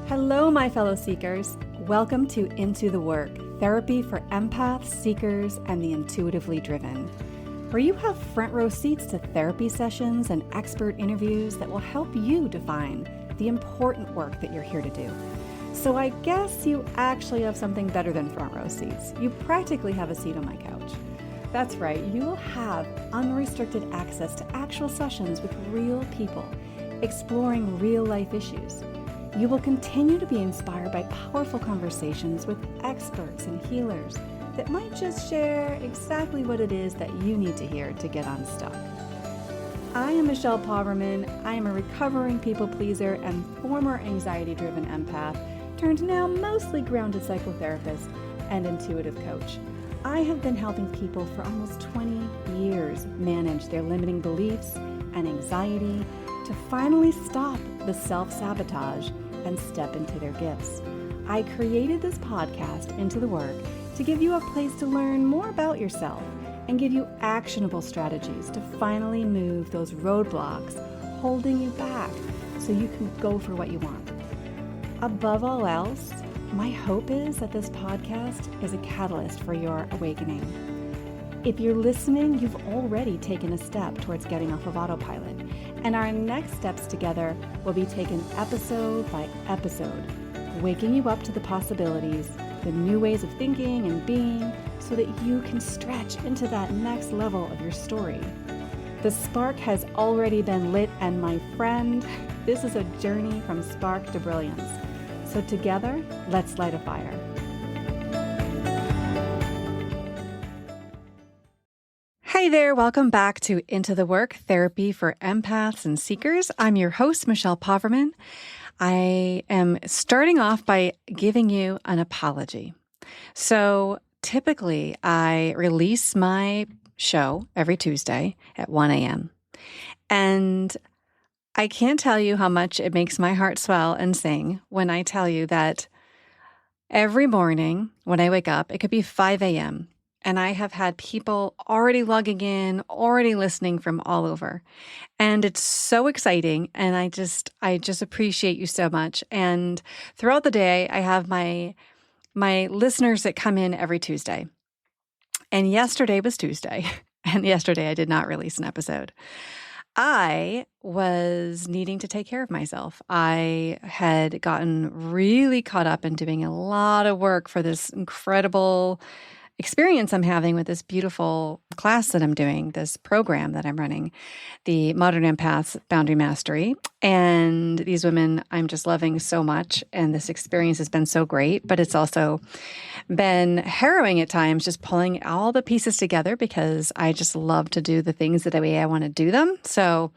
Hello, my fellow seekers. Welcome to Into the Work, therapy for empaths, seekers, and the intuitively driven, where you have front row seats to therapy sessions and expert interviews that will help you define the important work that you're here to do. So I guess you actually have something better than front row seats. You practically have a seat on my couch. That's right, you will have unrestricted access to actual sessions with real people, exploring real life issues. You will continue to be inspired by powerful conversations with experts and healers that might just share exactly what it is that you need to hear to get unstuck. I am Michelle Poverman. I am a recovering people pleaser and former anxiety-driven empath, turned now mostly grounded psychotherapist and intuitive coach. I have been helping people for almost 20 years manage their limiting beliefs and anxiety to finally stop the self-sabotage and step into their gifts. I created this podcast, Into the Work, to give you a place to learn more about yourself and give you actionable strategies to finally move those roadblocks holding you back so you can go for what you want. Above all else, my hope is that this podcast is a catalyst for your awakening. If you're listening, you've already taken a step towards getting off of autopilot, and our next steps together will be taken episode by episode, waking you up to the possibilities, the new ways of thinking and being, so that you can stretch into that next level of your story. The spark has already been lit, and my friend, this is a journey from spark to brilliance. So together, let's light a fire. Hey there, welcome back to Into the Work, therapy for empaths and seekers. I'm your host, Michelle Poverman. I am starting off by giving you an apology. So typically, I release my show every Tuesday at 1 a.m. And I can't tell you how much it makes my heart swell and sing when I tell you that every morning when I wake up, it could be 5 a.m., and I have had people already logging in, already listening from all over. And it's so exciting. And I just appreciate you so much. And throughout the day, I have my listeners that come in every Tuesday. And yesterday was Tuesday. And yesterday I did not release an episode. I was needing to take care of myself. I had gotten really caught up in doing a lot of work for this incredible experience I'm having with this beautiful class that I'm doing, this program that I'm running, the Modern Empaths Boundary Mastery. And these women I'm just loving so much. And this experience has been so great, but it's also been harrowing at times, just pulling all the pieces together because I just love to do the things the way I want to do them. So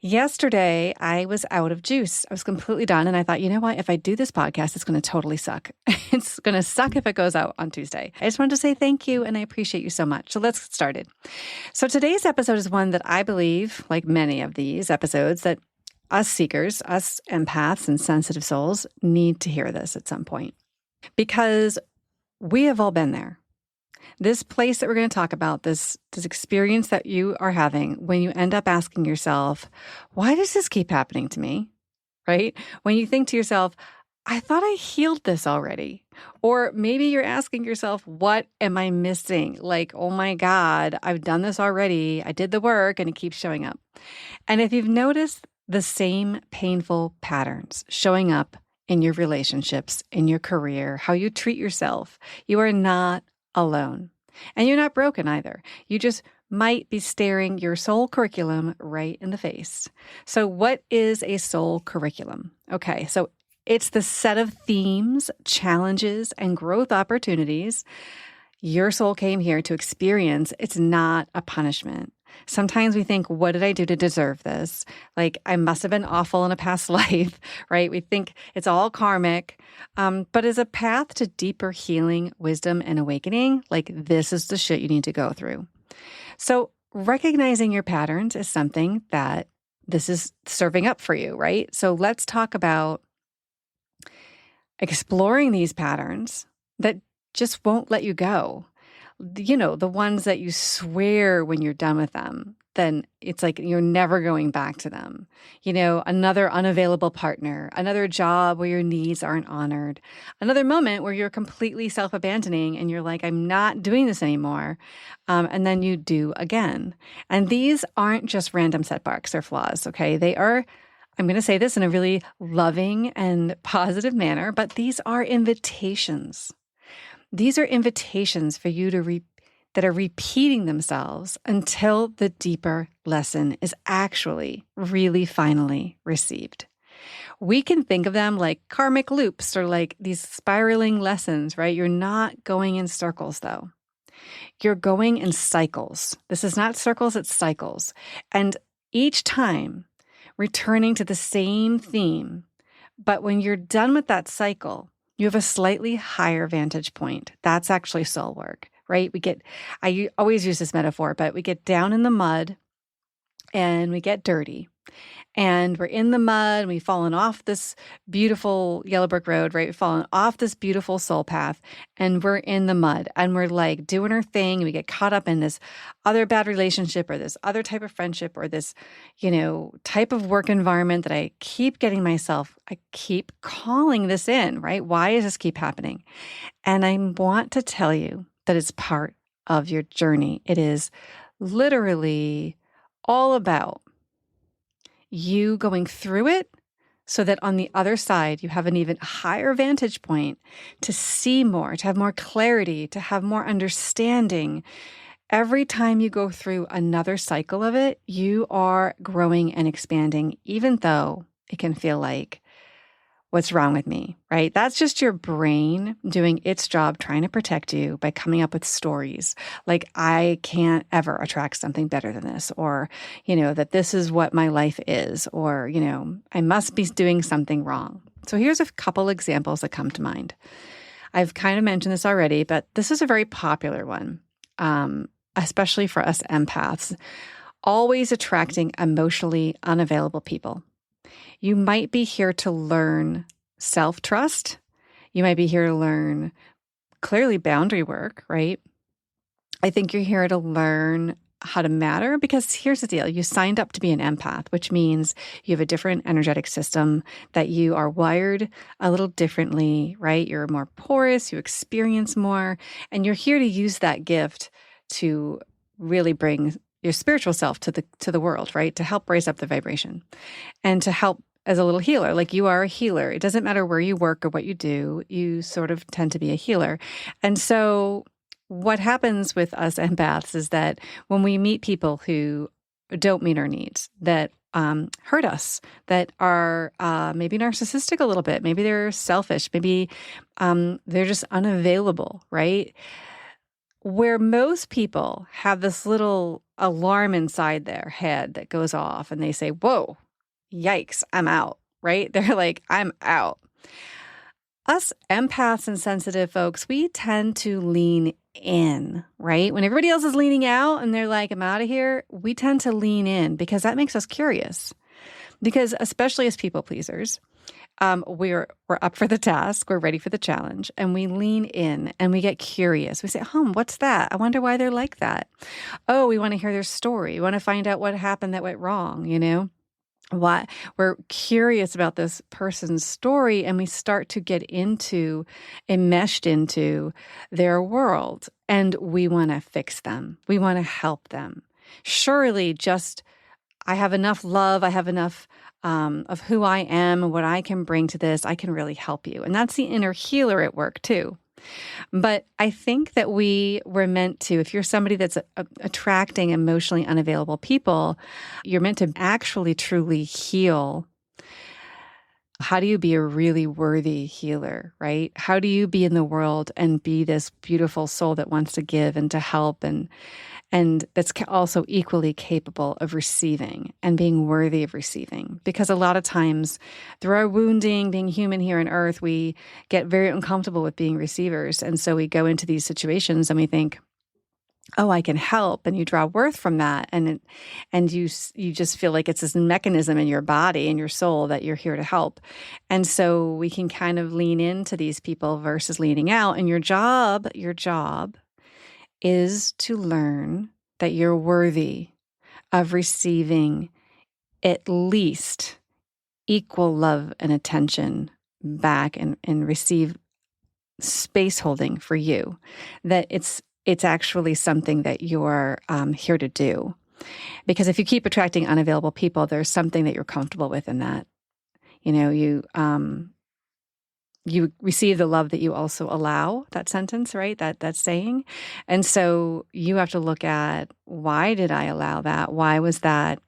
yesterday, I was out of juice. I was completely done. And I thought, you know what? If I do this podcast, it's going to totally suck. It's going to suck if it goes out on Tuesday. I just wanted to say thank you, and I appreciate you so much. So let's get started. So today's episode is one that I believe, like many of these episodes, that us seekers, us empaths and sensitive souls need to hear this at some point. Because we have all been there. This place that we're going to talk about, this experience that you are having when you end up asking yourself, why does this keep happening to me? Right? When you think to yourself, I thought I healed this already. Or maybe you're asking yourself, what am I missing? Like, oh my God, I've done this already. I did the work and it keeps showing up. And if you've noticed the same painful patterns showing up in your relationships, in your career, how you treat yourself, you are not alone. And you're not broken either. You just might be staring your soul curriculum right in the face. So what is a soul curriculum? Okay, so it's the set of themes, challenges, and growth opportunities your soul came here to experience. It's not a punishment. Sometimes we think, what did I do to deserve this? Like, I must have been awful in a past life, right? We think it's all karmic. But as a path to deeper healing, wisdom, and awakening, like, this is the shit you need to go through. So recognizing your patterns is something that this is serving up for you, right? So let's talk about exploring these patterns that just won't let you go. You know, the ones that you swear when you're done with them, then it's like you're never going back to them. Another unavailable partner, another job where your needs aren't honored, another moment where you're completely self-abandoning and you're like, I'm not doing this anymore. And then you do again. And these aren't just random setbacks or flaws, okay? They are, I'm going to say this in a really loving and positive manner, but these are invitations. These are invitations for you that are repeating themselves until the deeper lesson is actually really finally received. We can think of them like karmic loops or like these spiraling lessons, right? You're not going in circles though. You're going in cycles. This is not circles, it's cycles. And each time returning to the same theme, but when you're done with that cycle, you have a slightly higher vantage point. That's actually soul work, right? I always use this metaphor, but we get down in the mud and we get dirty. And we're in the mud and we've fallen off this beautiful yellow brick road, right? We've fallen off this beautiful soul path and we're in the mud and we're like doing our thing. And we get caught up in this other bad relationship or this other type of friendship or this, type of work environment that I keep I keep calling this in, right? Why does this keep happening? And I want to tell you that it's part of your journey. It is literally all about you going through it so that on the other side, you have an even higher vantage point to see more, to have more clarity, to have more understanding. Every time you go through another cycle of it, you are growing and expanding, even though it can feel like, what's wrong with me, right? That's just your brain doing its job trying to protect you by coming up with stories like, I can't ever attract something better than this, or, that this is what my life is, or, I must be doing something wrong. So here's a couple examples that come to mind. I've kind of mentioned this already, but this is a very popular one, especially for us empaths, always attracting emotionally unavailable people. You might be here to learn self-trust. You might be here to learn clearly boundary work, right? I think you're here to learn how to matter because here's the deal. You signed up to be an empath, which means you have a different energetic system, that you are wired a little differently, right? You're more porous, you experience more, and you're here to use that gift to really bring your spiritual self to the world, right? To help raise up the vibration and to help as a little healer. Like, you are a healer. It doesn't matter where you work or what you do, you sort of tend to be a healer. And so what happens with us empaths is that when we meet people who don't meet our needs, that hurt us, that are maybe narcissistic a little bit, maybe they're selfish, maybe they're just unavailable, right? Where most people have this little alarm inside their head that goes off and they say, whoa, yikes, I'm out, right? They're like, I'm out. Us empaths and sensitive folks, we tend to lean in, right? When everybody else is leaning out and they're like, I'm out of here, we tend to lean in because that makes us curious. Because especially as people pleasers, we're up for the task, we're ready for the challenge, and we lean in and we get curious. We say, what's that? I wonder why they're like that. Oh, we want to hear their story. We want to find out what happened that went wrong, Why we're curious about this person's story, and we start to get enmeshed into their world, and we want to fix them. We want to help them. Surely I have enough love. I have enough of who I am and what I can bring to this. I can really help you. And that's the inner healer at work too. But I think that we were meant to, if you're somebody that's attracting emotionally unavailable people, you're meant to actually truly heal. How do you be a really worthy healer, right? How do you be in the world and be this beautiful soul that wants to give and to help and that's also equally capable of receiving and being worthy of receiving? Because a lot of times through our wounding, being human here on earth, we get very uncomfortable with being receivers. And so we go into these situations and we think, oh, I can help. And you draw worth from that. And you just feel like it's this mechanism in your body and your soul that you're here to help. And so we can kind of lean into these people versus leaning out. And your job is to learn that you're worthy of receiving at least equal love and attention back and receive space holding for you, that it's actually something that you're here to do. Because if you keep attracting unavailable people, there's something that you're comfortable with in that. You receive the love that you also allow, that sentence, right? That saying. And so you have to look at, why did I allow that? Why was that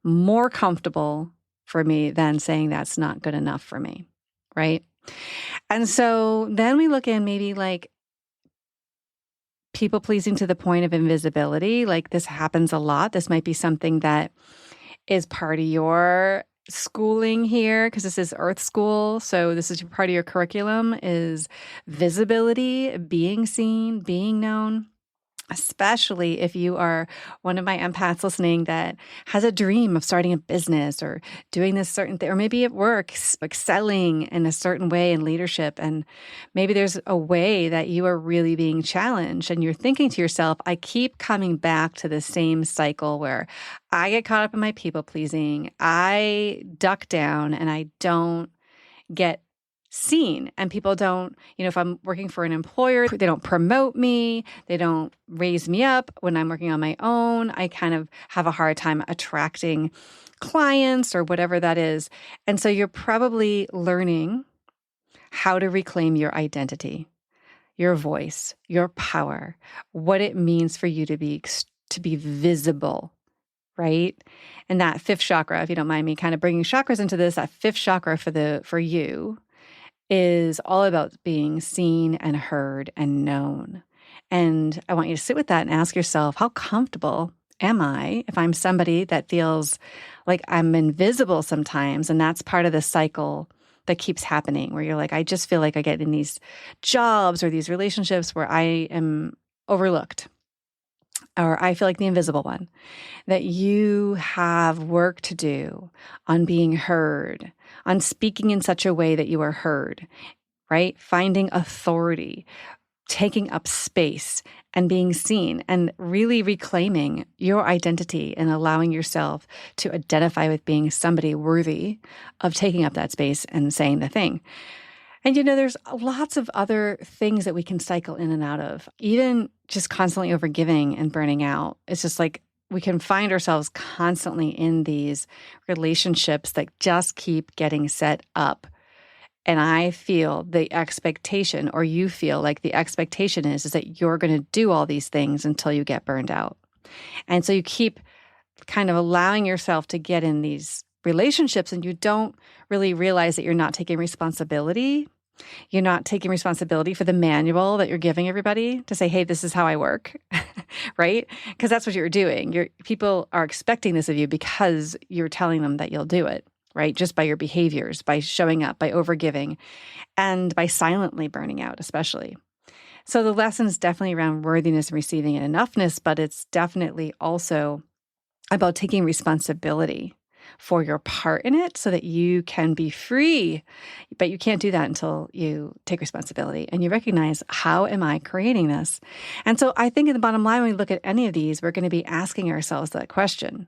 more comfortable for me than saying that's not good enough for me, right? And so then we look in maybe like people pleasing to the point of invisibility. Like, this happens a lot. This might be something that is part of your schooling here, because this is Earth School. So this is part of your curriculum, is visibility, being seen, being known. Especially if you are one of my empaths listening that has a dream of starting a business or doing this certain thing, or maybe at work, excelling in a certain way in leadership. And maybe there's a way that you are really being challenged and you're thinking to yourself, I keep coming back to the same cycle where I get caught up in my people pleasing. I duck down and I don't get seen, and people don't, if I'm working for an employer, they don't promote me, they don't raise me up. When I'm working on my own, I kind of have a hard time attracting clients or whatever that is. And so you're probably learning how to reclaim your identity, your voice, your power, what it means for you to be visible, right? And that fifth chakra, if you don't mind me kind of bringing chakras into this, that fifth chakra for you is all about being seen and heard and known. And I want you to sit with that and ask yourself, how comfortable am I if I'm somebody that feels like I'm invisible sometimes? And that's part of the cycle that keeps happening, where you're like, I just feel like I get in these jobs or these relationships where I am overlooked, or I feel like the invisible one. That you have work to do on being heard, on speaking in such a way that you are heard, right? Finding authority, taking up space and being seen, and really reclaiming your identity and allowing yourself to identify with being somebody worthy of taking up that space and saying the thing. And there's lots of other things that we can cycle in and out of, even just constantly overgiving and burning out. It's just like we can find ourselves constantly in these relationships that just keep getting set up. And I feel the expectation, or you feel like the expectation is that you're going to do all these things until you get burned out. And so you keep kind of allowing yourself to get in these relationships, and you don't really realize that you're not taking responsibility. You're not taking responsibility for the manual that you're giving everybody to say, hey, this is how I work, right? Because that's what you're doing. People are expecting this of you because you're telling them that you'll do it, right? Just by your behaviors, by showing up, by overgiving, and by silently burning out, especially. So the lesson is definitely around worthiness and receiving and enoughness, but it's definitely also about taking responsibility for your part in it so that you can be free. But you can't do that until you take responsibility and you recognize, how am I creating this? And so I think in the bottom line, when we look at any of these, we're going to be asking ourselves that question.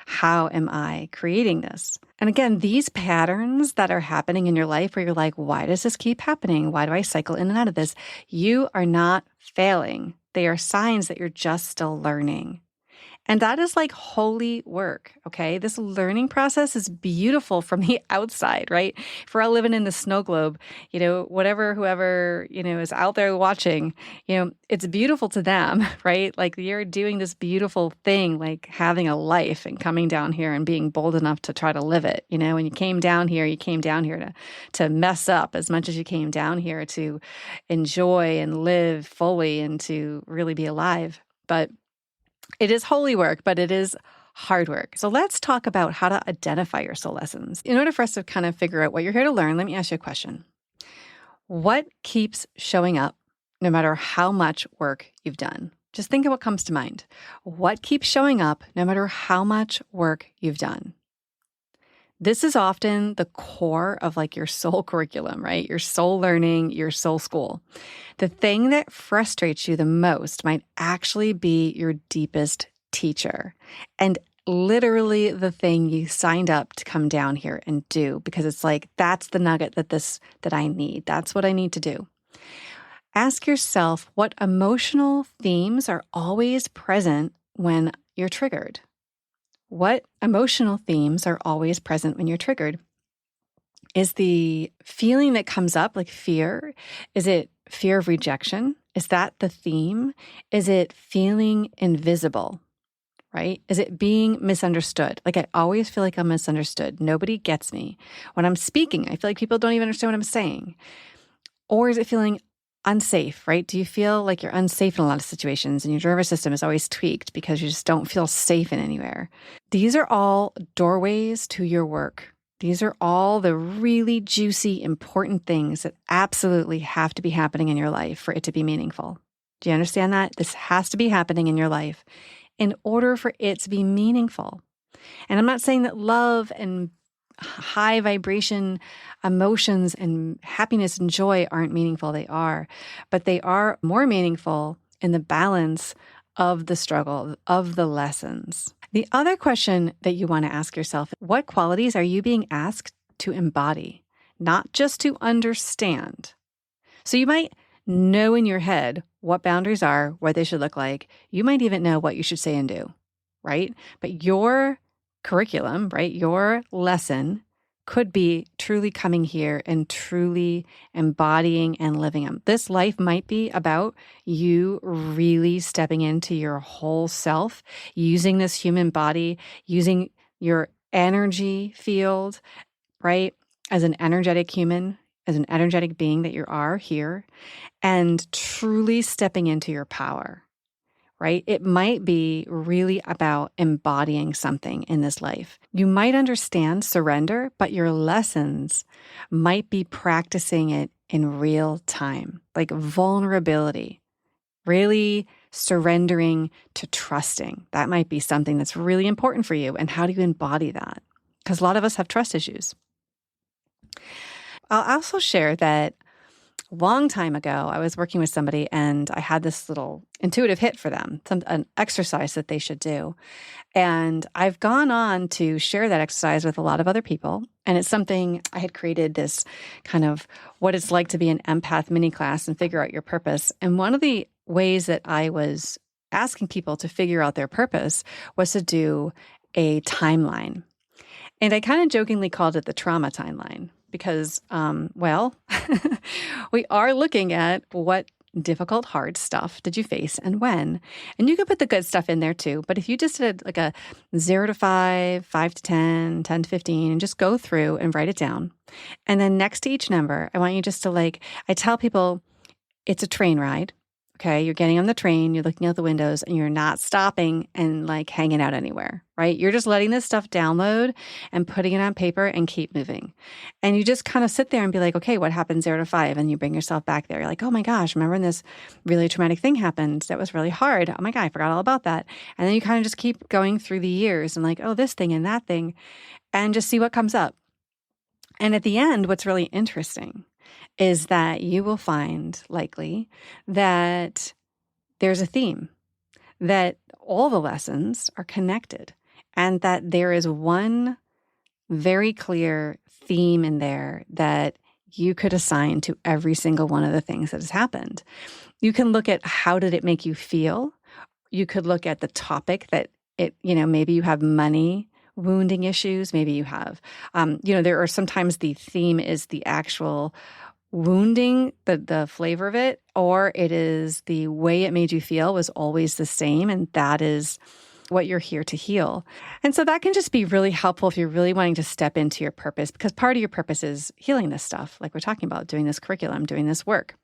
How am I creating this? And again, these patterns that are happening in your life where you're like, why does this keep happening? Why do I cycle in and out of this? You are not failing. They are signs that you're just still learning. And that is like holy work, okay? This learning process is beautiful from the outside, right? If we're all living in the snow globe, whoever, is out there watching, it's beautiful to them, right? Like, you're doing this beautiful thing, like having a life and coming down here and being bold enough to try to live it. When you came down here to mess up as much as you came down here to enjoy and live fully and to really be alive. But it is holy work, but it is hard work. So let's talk about how to identify your soul lessons. In order for us to kind of figure out what you're here to learn, let me ask you a question. What keeps showing up no matter how much work you've done? Just think of what comes to mind. What keeps showing up no matter how much work you've done? This is often the core of like your soul curriculum, right? Your soul learning, your soul school. The thing that frustrates you the most might actually be your deepest teacher. And literally the thing you signed up to come down here and do, because it's like, that's the nugget that I need. That's what I need to do. Ask yourself what emotional themes are always present when you're triggered. What emotional themes are always present when you're triggered? Is the feeling that comes up like fear? Is it fear of rejection? Is that the theme? Is it feeling invisible? Right? Is it being misunderstood? Like I always feel like I'm misunderstood. Nobody gets me. When I'm speaking, I feel like people don't even understand what I'm saying. Or is it feeling unsafe, right? Do you feel like you're unsafe in a lot of situations and your nervous system is always tweaked because you just don't feel safe in anywhere? These are all doorways to your work. These are all the really juicy, important things that absolutely have to be happening in your life for it to be meaningful. Do you understand that? This has to be happening in your life in order for it to be meaningful. And I'm not saying that love and high vibration emotions and happiness and joy aren't meaningful. They are, but they are more meaningful in the balance of the struggle, of the lessons. The other question that you want to ask yourself, what qualities are you being asked to embody, not just to understand? So you might know in your head what boundaries are, what they should look like. You might even know what you should say and do, right? But your curriculum, right, your lesson could be truly coming here and truly embodying and living them. This life might be about you really stepping into your whole self, using this human body, using your energy field, right, as an energetic human, as an energetic being that you are here, and truly stepping into your power. Right? It might be really about embodying something in this life. You might understand surrender, but your lessons might be practicing it in real time, like vulnerability, really surrendering to trusting. That might be something that's really important for you. And how do you embody that? Because a lot of us have trust issues. I'll also share that long time ago, I was working with somebody and I had this little intuitive hit for them, an exercise that they should do. And I've gone on to share that exercise with a lot of other people. And it's something I had created, this kind of what it's like to be an empath mini class and figure out your purpose. And one of the ways that I was asking people to figure out their purpose was to do a timeline. And I kind of jokingly called it the trauma timeline because, we are looking at what difficult, hard stuff did you face and when. And you can put the good stuff in there too. But if you just did like a 0 to 5, 5 to 10, 10 to 15, and just go through and write it down. And then next to each number, I want you just to I tell people it's a train ride. Okay, you're getting on the train, you're looking out the windows, and you're not stopping and hanging out anywhere, right? You're just letting this stuff download and putting it on paper and keep moving. And you just kind of sit there and be like, okay, what happened 0 to 5? And you bring yourself back there. You're like, oh my gosh, remember when this really traumatic thing happened? That was really hard. Oh my God, I forgot all about that. And then you kind of just keep going through the years and oh, this thing and that thing, and just see what comes up. And at the end, what's really interesting is that you will find likely that there's a theme, that all the lessons are connected, and that there is one very clear theme in there that you could assign to every single one of the things that has happened. You can look at how did it make you feel. You could look at the topic that maybe you have money wounding issues. Maybe you have, there are sometimes the theme is the actual wounding, the flavor of it, or it is the way it made you feel was always the same. And that is what you're here to heal. And so that can just be really helpful if you're really wanting to step into your purpose, because part of your purpose is healing this stuff, like we're talking about, doing this curriculum, doing this work.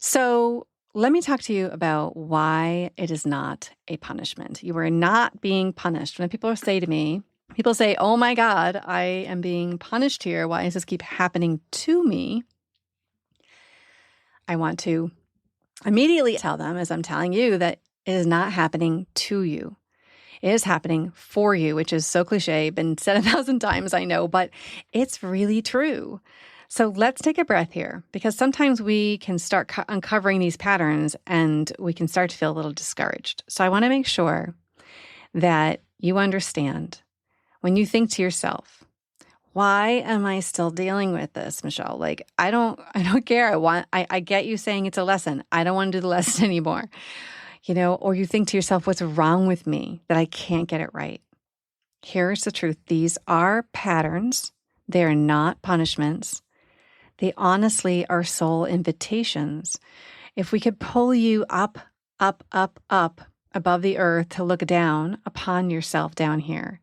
So let me talk to you about why it is not a punishment. You are not being punished. When people say to me, people say, oh my God, I am being punished here. Why does this keep happening to me? I want to immediately tell them, as I'm telling you, that it is not happening to you. It is happening for you, which is so cliche, been said 1,000 times, I know, but it's really true. So let's take a breath here, because sometimes we can start uncovering these patterns and we can start to feel a little discouraged. So I want to make sure that you understand when you think to yourself, why am I still dealing with this, Michelle? Like, I don't care. I get you saying it's a lesson. I don't want to do the lesson anymore. Or you think to yourself, what's wrong with me that I can't get it right? Here's the truth. These are patterns. They're not punishments. They honestly are soul invitations. If we could pull you up, up, up, up above the earth to look down upon yourself down here,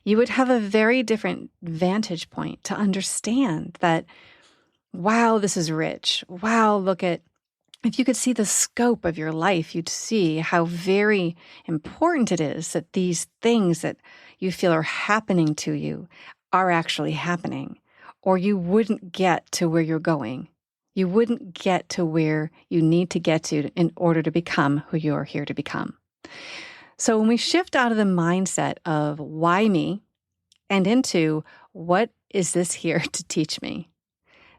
you would have a very different vantage point to understand that, wow, this is rich. Wow, if you could see the scope of your life, you'd see how very important it is that these things that you feel are happening to you are actually happening, or you wouldn't get to where you're going. You wouldn't get to where you need to get to in order to become who you're here to become. So when we shift out of the mindset of why me and into what is this here to teach me,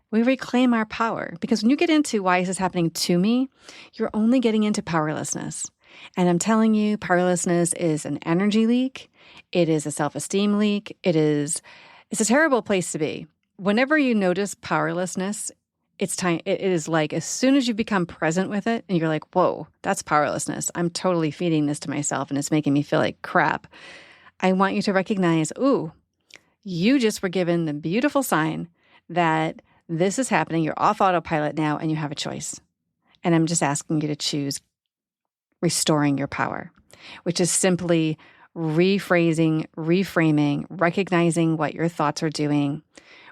we reclaim our power. Because when you get into why is this happening to me, you're only getting into powerlessness. And I'm telling you, powerlessness is an energy leak. It is a self-esteem leak. It's a terrible place to be. Whenever you notice powerlessness, it's time. It is like as soon as you become present with it and you're like, whoa, that's powerlessness. I'm totally feeding this to myself and it's making me feel like crap. I want you to recognize, ooh, you just were given the beautiful sign that this is happening. You're off autopilot now and you have a choice. And I'm just asking you to choose restoring your power, which is simply rephrasing, reframing, recognizing what your thoughts are doing,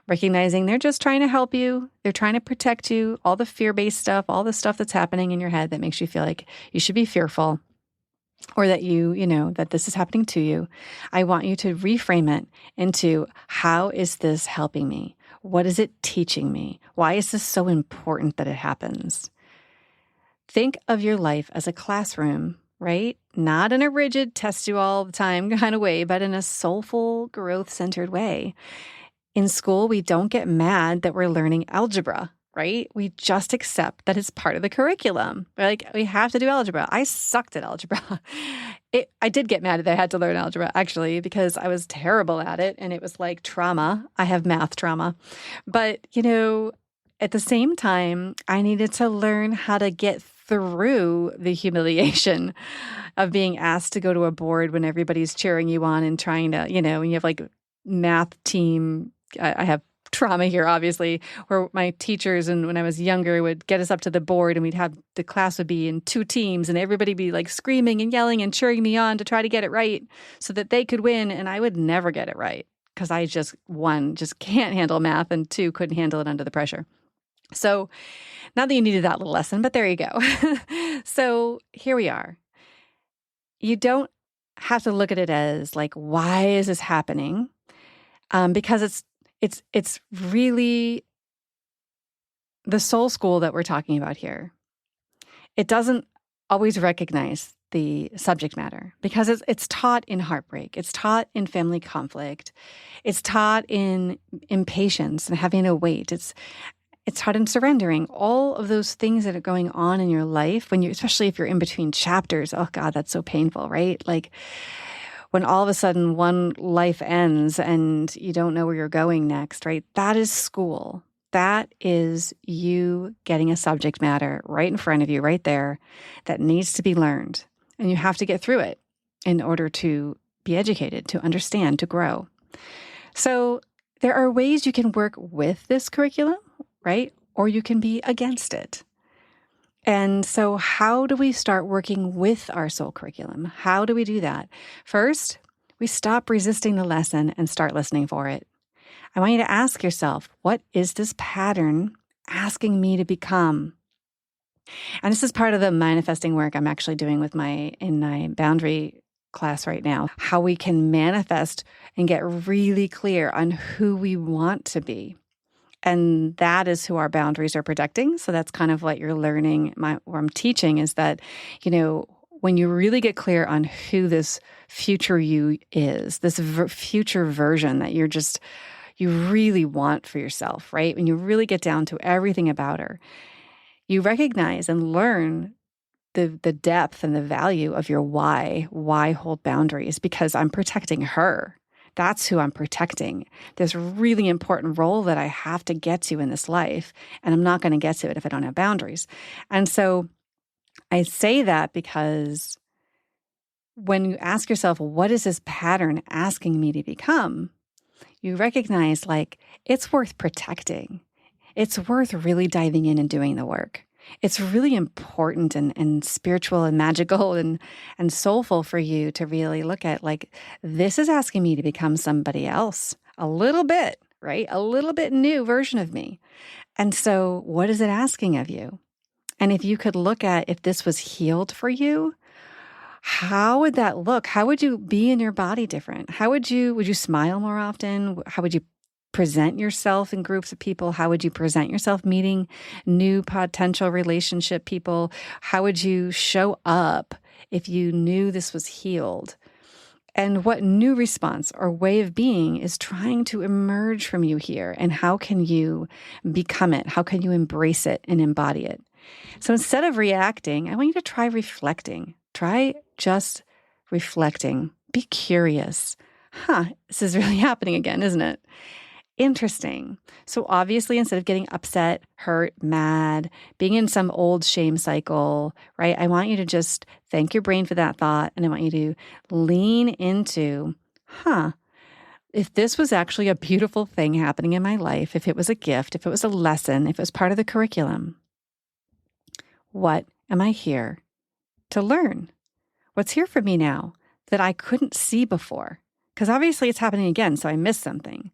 recognizing they're just trying to help you. They're trying to protect you. All the fear-based stuff, all the stuff that's happening in your head that makes you feel like you should be fearful or that that this is happening to you. I want you to reframe it into, how is this helping me? What is it teaching me? Why is this so important that it happens? Think of your life as a classroom, right? Not in a rigid, test you all the time kind of way, but in a soulful, growth-centered way. In school, we don't get mad that we're learning algebra, right? We just accept that it's part of the curriculum. We're like, we have to do algebra. I sucked at algebra. I did get mad that I had to learn algebra, actually, because I was terrible at it. And it was like trauma. I have math trauma. But, at the same time, I needed to learn how to get through the humiliation of being asked to go to a board when everybody's cheering you on and trying to, when you have like math team. I have trauma here, obviously, where my teachers and when I was younger would get us up to the board and the class would be in two teams and everybody be like screaming and yelling and cheering me on to try to get it right so that they could win. And I would never get it right because I just can't handle math, and two, couldn't handle it under the pressure. So not that you needed that little lesson, but there you go. So here we are. You don't have to look at it as like, why is this happening? Because it's really the soul school that we're talking about here. It doesn't always recognize the subject matter because it's taught in heartbreak. It's taught in family conflict. It's taught in impatience and having to wait. It's taught in surrendering. All of those things that are going on in your life especially if you're in between chapters. Oh God, that's so painful, right? Like when all of a sudden one life ends and you don't know where you're going next, right? That is school. That is you getting a subject matter right in front of you, right there, that needs to be learned. And you have to get through it in order to be educated, to understand, to grow. So there are ways you can work with this curriculum, right? Or you can be against it. And so how do we start working with our soul curriculum? How do we do that? First, we stop resisting the lesson and start listening for it. I want you to ask yourself, what is this pattern asking me to become? And this is part of the manifesting work I'm actually doing in my boundary class right now, how we can manifest and get really clear on who we want to be. And that is who our boundaries are protecting. So that's kind of what you're learning, or I'm teaching, is that, when you really get clear on who this future you is, this future version that you really want for yourself, right? When you really get down to everything about her, you recognize and learn the depth and the value of your why. Why hold boundaries? Because I'm protecting her. That's who I'm protecting. This really important role that I have to get to in this life, and I'm not going to get to it if I don't have boundaries. And so I say that because when you ask yourself, what is this pattern asking me to become? You recognize like it's worth protecting. It's worth really diving in and doing the work. It's really important and spiritual and magical and soulful for you to really look at like, this is asking me to become somebody else a little bit, right? A little bit new version of me. And so what is it asking of you? And if you could look at if this was healed for you, how would that look? How would you be in your body different? Would you smile more often? How would you present yourself in groups of people? How would you present yourself meeting new potential relationship people? How would you show up if you knew this was healed? And what new response or way of being is trying to emerge from you here? And how can you become it? How can you embrace it and embody it? So instead of reacting, I want you to try reflecting. Try just reflecting. Be curious. This is really happening again, isn't it? Interesting. So obviously, instead of getting upset, hurt, mad, being in some old shame cycle, right? I want you to just thank your brain for that thought. And I want you to lean into, if this was actually a beautiful thing happening in my life, if it was a gift, if it was a lesson, if it was part of the curriculum, what am I here to learn? What's here for me now that I couldn't see before? Because obviously it's happening again, so I missed something.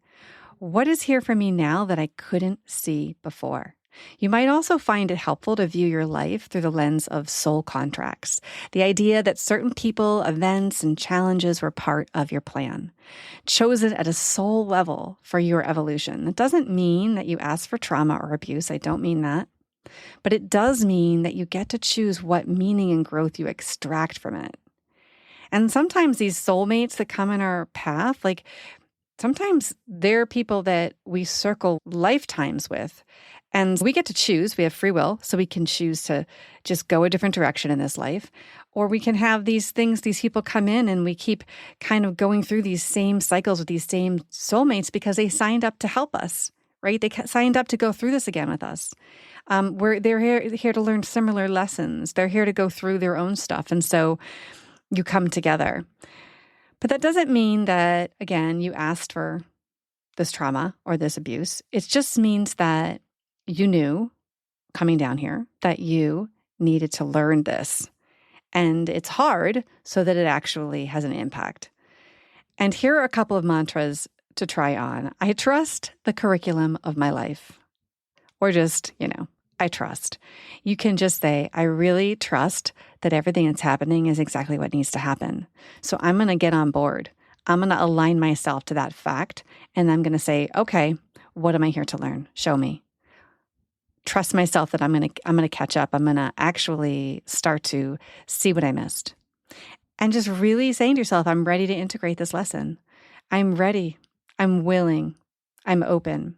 What is here for me now that I couldn't see before? You might also find it helpful to view your life through the lens of soul contracts, the idea that certain people, events, and challenges were part of your plan, chosen at a soul level for your evolution. That doesn't mean that you ask for trauma or abuse. I don't mean that. But it does mean that you get to choose what meaning and growth you extract from it. And sometimes these soulmates that come in our path, like sometimes they're people that we circle lifetimes with. And we get to choose. We have free will, so we can choose to just go a different direction in this life. Or we can have these things, these people come in and we keep kind of going through these same cycles with these same soulmates because they signed up to help us, right? They signed up to go through this again with us. They're here to learn similar lessons. They're here to go through their own stuff. And so you come together. But that doesn't mean that, again, you asked for this trauma or this abuse. It just means that you knew coming down here that you needed to learn this. And it's hard so that it actually has an impact. And here are a couple of mantras to try on. I trust the curriculum of my life. Or just, I trust. You can just say, I really trust that everything that's happening is exactly what needs to happen. So I'm going to get on board. I'm going to align myself to that fact. And I'm going to say, okay, what am I here to learn? Show me. Trust myself that I'm going to catch up. I'm going to actually start to see what I missed. And just really saying to yourself, I'm ready to integrate this lesson. I'm ready. I'm willing. I'm open.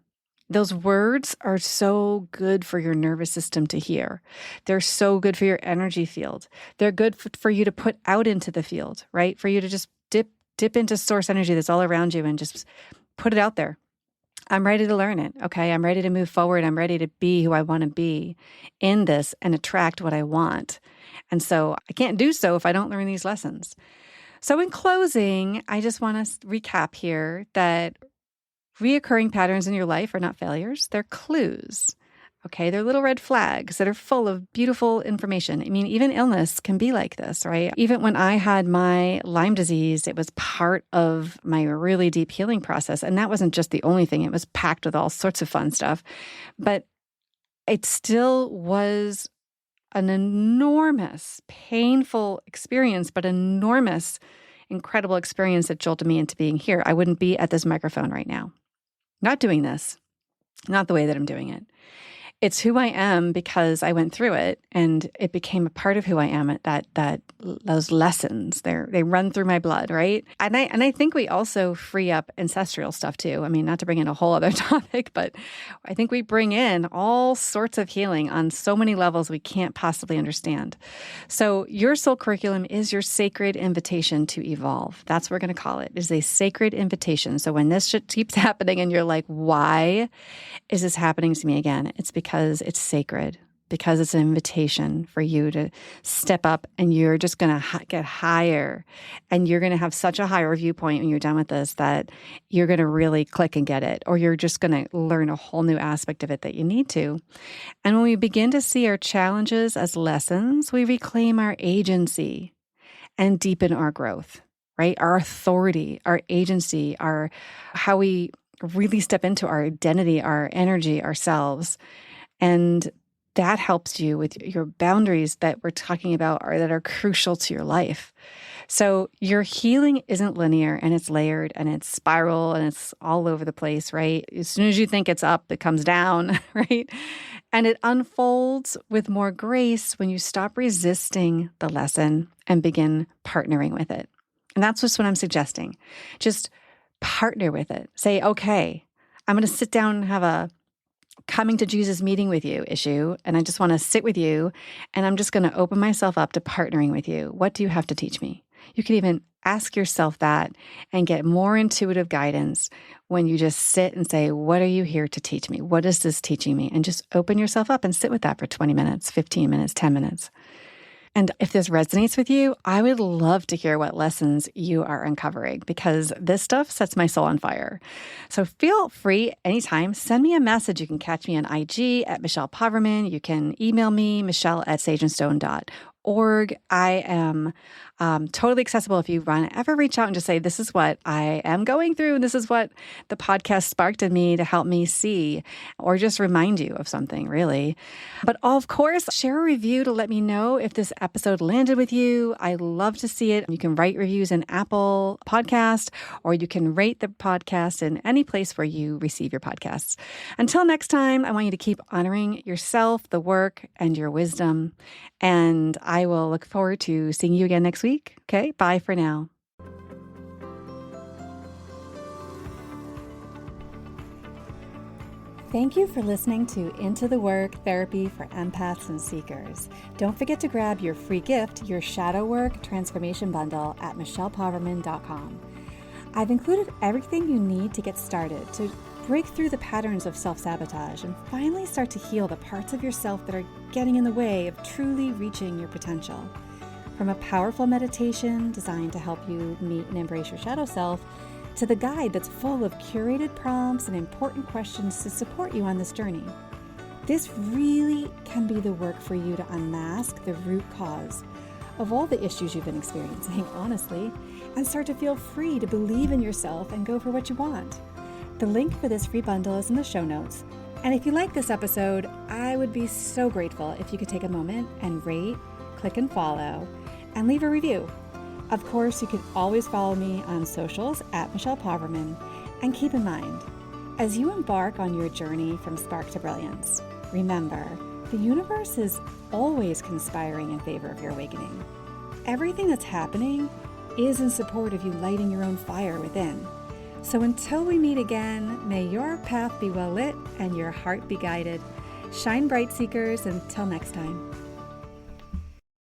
Those words are so good for your nervous system to hear. They're so good for your energy field. They're good for you to put out into the field, right? For you to just dip into source energy that's all around you and just put it out there. I'm ready to learn it, okay? I'm ready to move forward. I'm ready to be who I want to be in this and attract what I want. And so I can't do so if I don't learn these lessons. So in closing, I just want to recap here that reoccurring patterns in your life are not failures. They're clues, okay? They're little red flags that are full of beautiful information. I mean, even illness can be like this, right? Even when I had my Lyme disease, it was part of my really deep healing process. And that wasn't just the only thing. It was packed with all sorts of fun stuff. But it still was an enormous, painful experience, but enormous, incredible experience that jolted me into being here. I wouldn't be at this microphone right now. Not doing this, not the way that I'm doing it. It's who I am because I went through it and it became a part of who I am. Those lessons, they run through my blood, right? And I think we also free up ancestral stuff too. I mean, not to bring in a whole other topic, but I think we bring in all sorts of healing on so many levels we can't possibly understand. So your soul curriculum is your sacred invitation to evolve. That's what we're going to call it. It is a sacred invitation. So when this shit keeps happening and you're like, why is this happening to me again? It's because it's sacred, because it's an invitation for you to step up, and you're just going to get higher, and you're going to have such a higher viewpoint when you're done with this that you're going to really click and get it, or you're just going to learn a whole new aspect of it that you need to. And when we begin to see our challenges as lessons, we reclaim our agency and deepen our growth, right? Our authority, our agency, our how we really step into our identity, our energy, ourselves. And that helps you with your boundaries that we're talking about that are crucial to your life. So your healing isn't linear, and it's layered, and it's spiral, and it's all over the place, right? As soon as you think it's up, it comes down, right? And it unfolds with more grace when you stop resisting the lesson and begin partnering with it. And that's just what I'm suggesting. Just partner with it. Say, okay, I'm going to sit down and have a coming to Jesus meeting with you issue, and I just want to sit with you, and I'm just going to open myself up to partnering with you. What do you have to teach me? You can even ask yourself that and get more intuitive guidance when you just sit and say, what are you here to teach me? What is this teaching me? And just open yourself up and sit with that for 20 minutes, 15 minutes, 10 minutes. And if this resonates with you, I would love to hear what lessons you are uncovering, because this stuff sets my soul on fire. So feel free anytime, send me a message. You can catch me on IG at Michelle Poverman. You can email me, michelle@sageandstone.org. I am totally accessible if you want to ever reach out and just say, this is what I am going through, and this is what the podcast sparked in me to help me see, or just remind you of something, really. But of course, share a review to let me know if this episode landed with you. I love to see it. You can write reviews in Apple Podcast, or you can rate the podcast in any place where you receive your podcasts. Until next time, I want you to keep honoring yourself, the work, and your wisdom. And I will look forward to seeing you again next week. Okay, bye for now. Thank you for listening to Into the Work Therapy for Empaths and Seekers. Don't forget to grab your free gift, your Shadow Work Transformation Bundle at michellepoverman.com. I've included everything you need to get started to break through the patterns of self-sabotage and finally start to heal the parts of yourself that are getting in the way of truly reaching your potential. From a powerful meditation designed to help you meet and embrace your shadow self, to the guide that's full of curated prompts and important questions to support you on this journey. This really can be the work for you to unmask the root cause of all the issues you've been experiencing, honestly, and start to feel free to believe in yourself and go for what you want. The link for this free bundle is in the show notes. And if you like this episode, I would be so grateful if you could take a moment and rate, click and follow, and leave a review. Of course, you can always follow me on socials at Michelle Poverman. And keep in mind, as you embark on your journey from spark to brilliance, remember, the universe is always conspiring in favor of your awakening. Everything that's happening is in support of you lighting your own fire within. So until we meet again, may your path be well lit and your heart be guided. Shine bright, seekers. Until next time.